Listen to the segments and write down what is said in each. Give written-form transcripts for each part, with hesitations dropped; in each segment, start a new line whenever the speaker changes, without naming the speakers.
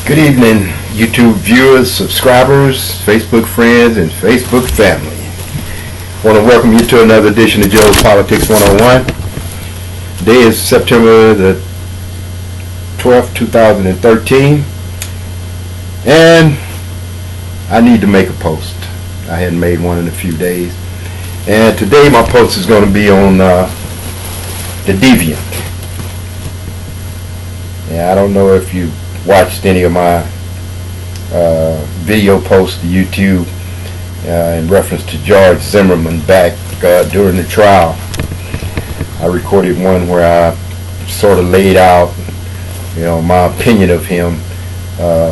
Good evening, YouTube viewers, subscribers, Facebook friends, and Facebook family. I want to welcome you to another edition of Joe's Politics 101. Today is September the 12th, 2013, and I need to make a post. I hadn't made one in a few days, and today my post is going to be on the Deviant. Yeah, I don't know if you watched any of my video posts to YouTube in reference to George Zimmerman back during the trial. I recorded one where I sort of laid out, my opinion of him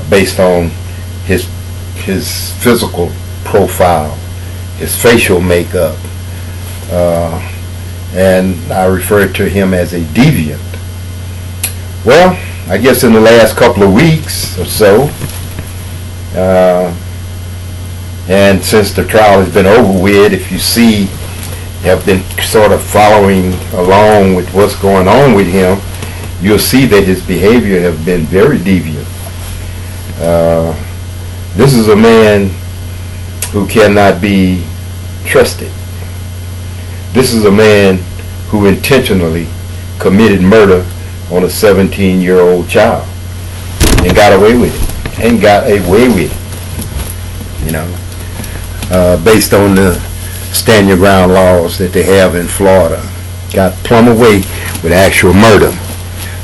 based on his physical profile, his facial makeup, and I referred to him as a deviant. Well, I guess in the last couple of weeks or so, and since the trial has been over with, if you have been sort of following along with what's going on with him, you'll see that his behavior has been very deviant. This is a man who cannot be trusted. This is a man who intentionally committed murder on a 17-year-old child and got away with it, based on the stand your ground laws that they have in Florida. Got plumb away with actual murder.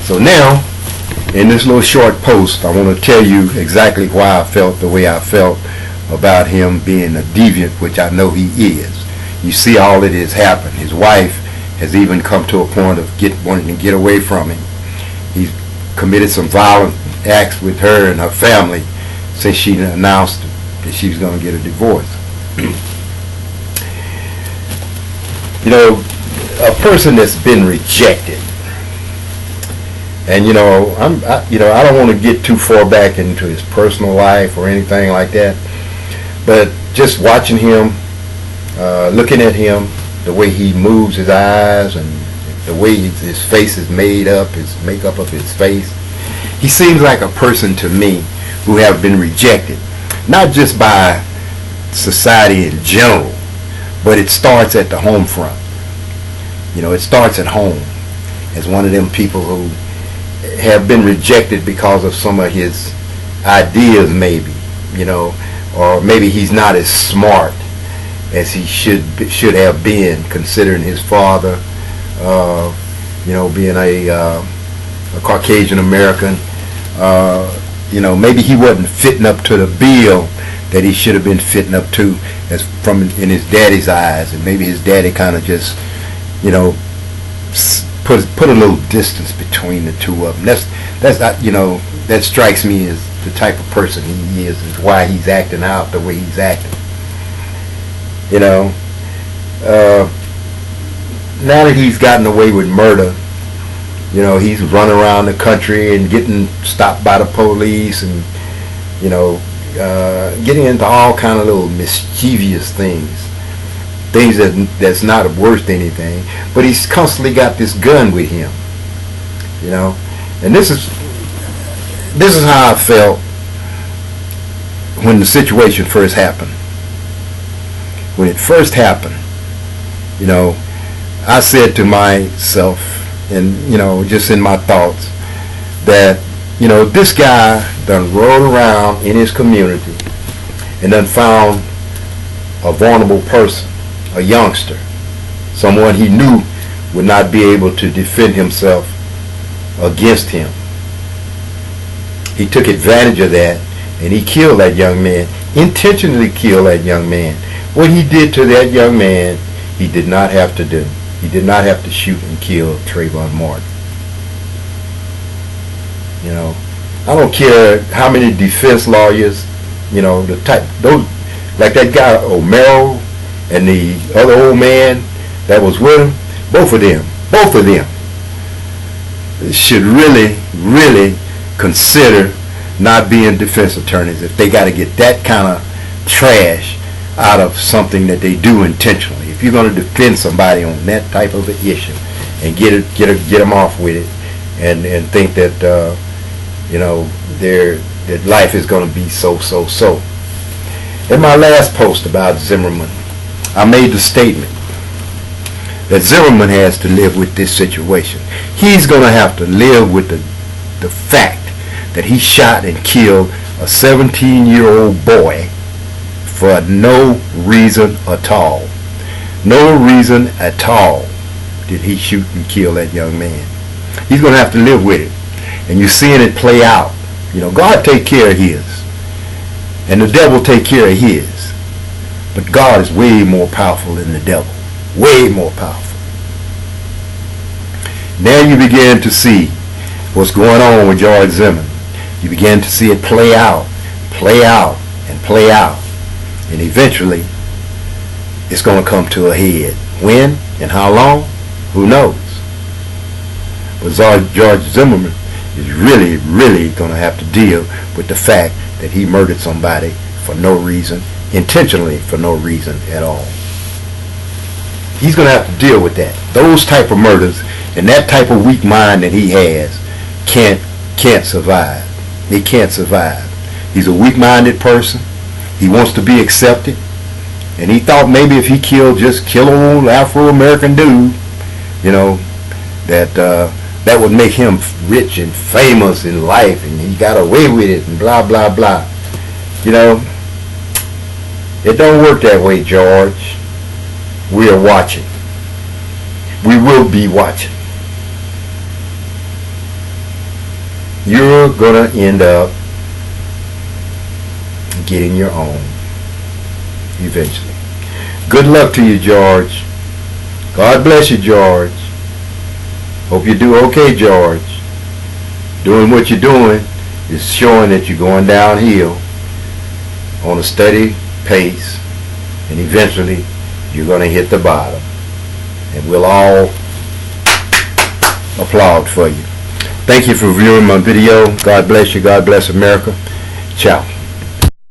So now, in this little short post, I want to tell you exactly why I felt the way I felt about him being a deviant, which I know he is. You see all that has happened. His wife has even come to a point of wanting to get away from him. He's committed some violent acts with her and her family since she announced that she was going to get a divorce. A person that's been rejected, and I don't want to get too far back into his personal life or anything like that, but just watching him, looking at him, the way he moves his eyes and the way his face is made up, his makeup of his face, he seems like a person to me who have been rejected, not just by society in general, but it starts at the home front. It starts at home, as one of them people who have been rejected because of some of his ideas, maybe, or maybe he's not as smart as he should have been, considering his father, being a Caucasian American. Maybe he wasn't fitting up to the bill that he should have been fitting up to, in his daddy's eyes, and maybe his daddy kind of just, put a little distance between the two of them. That's not, that strikes me as the type of person he is why he's acting out the way he's acting. Now that he's gotten away with murder, he's running around the country and getting stopped by the police and, getting into all kind of little mischievous things that's not worth anything, but he's constantly got this gun with him, and this is how I felt when the situation first happened. When it first happened, I said to myself, and just in my thoughts, that this guy done rode around in his community and done found a vulnerable person, a youngster, someone he knew would not be able to defend himself against him. He took advantage of that and he killed that young man, intentionally killed that young man. What he did to that young man, he did not have to do. He did not have to shoot and kill Trayvon Martin. I don't care how many defense lawyers, those, like that guy O'Mero and the other old man that was with him, both of them should really consider not being defense attorneys if they got to get that kind of trash out of something that they do intentionally. If you're going to defend somebody on that type of an issue and get them off with it, and think that they're that life is going to be so. In my last post about Zimmerman, I made the statement that Zimmerman has to live with this situation. He's going to have to live with the fact that he shot and killed a 17-year-old boy for no reason at all. No reason at all did he shoot and kill that young man. He's going to have to live with it. And you're seeing it play out. You know, God take care of his. And the devil take care of his. But God is way more powerful than the devil. Way more powerful. Now you begin to see what's going on with George Zimmerman. You begin to see it play out, and play out. And eventually, it's going to come to a head. When and how long? Who knows? But George Zimmerman is really going to have to deal with the fact that he murdered somebody for no reason, intentionally for no reason at all. He's going to have to deal with that. Those type of murders and that type of weak mind that he has can't survive. They can't survive. He's a weak-minded person. He wants to be accepted. And he thought maybe if he just kill an old Afro-American dude, you know, that would make him rich and famous in life, and he got away with it, and blah, blah, blah. You know, it don't work that way, George. We are watching. We will be watching. You're going to end up getting your own eventually. Good luck to you, George. God bless you, George. Hope you do okay, George. Doing what you're doing is showing that you're going downhill on a steady pace, and eventually you're going to hit the bottom. And we'll all applaud for you. Thank you for viewing my video. God bless you. God bless America. Ciao.